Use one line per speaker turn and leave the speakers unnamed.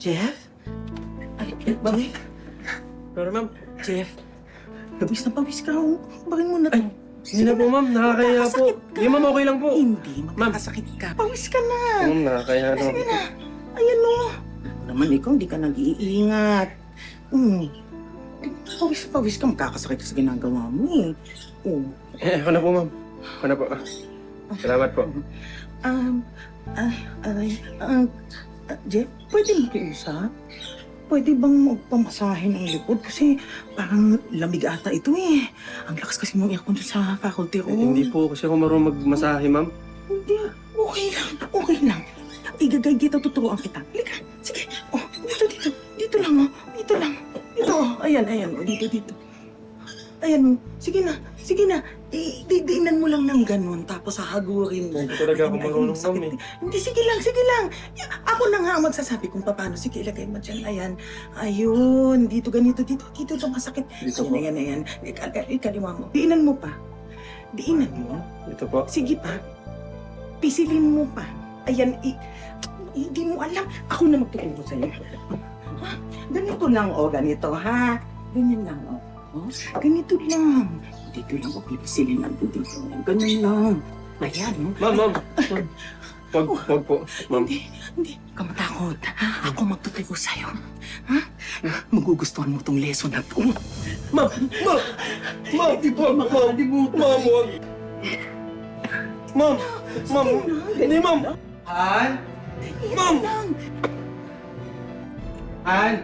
Jeff? Ay, Jeff?
Pero ma'am,
Jeff? Pawis na pawis ka. Bakit mo na to?
hindi na po ma'am, nakakaya po.
Magkakasakit ka.
Hindi ma'am, okay lang po.
Hindi, magkakasakit ka. Pawis ka na.
Ma'am, nakakaya na.
Sige na. Ayan o. Naman ikaw, hindi ka nag-iingat. Pawis ka, magkakasakit ka sa ginagawa mo eh.
Ako na po ma'am. Ako na po. Salamat po.
Jeff, pwede makiusap? Pwede bang magpamasahe ng likod? Kasi parang lamig ata ito eh. Ang lakas kasi mong aircon sa faculty ko.
Hindi po kasi ako marunong magmasahe ma'am.
Hindi. Okay lang. Okay lang. Igagay kita, tuturuan kita. Halika. Sige. Oh, dito. Dito lang, oh. Dito lang. Dito, oh. Ayan. Oh, dito. Ayan, sige na. Diinan mo lang ng ganun, tapos hahagurin mo.
Hindi talaga ako marunong ma'am eh.
Hindi, sige lang. Ako na nga ang magsasabi kung paano. Sige, ilagay mo dyan. Ayan. Ayun. Dito, ganito. Dito lang masakit.
Dito po.
Ayan. Ikaliwa mo. Diinan mo pa. Diinan mo.
Ito po.
Sige pa. Pisilin mo pa. Ayan, hindi mo alam. Ako na magtuturo sa'yo. Ha? Ganito lang, ganito, ha? Ganyan lang, ganito lang. Dito lang, pipisilin lang dito. Ganyan lang. Ayan,
Ma'am. Wag po. Ma'am.
Hindi ka matakot. Ako magtuturo sa'yo. Ha? Magugustuhan mo tong lesson na to.
Ma'am!
Hindi mo makalimutan.
Wag! Ma'am! Hindi ma'am!
Han?
Ma'am!
Han?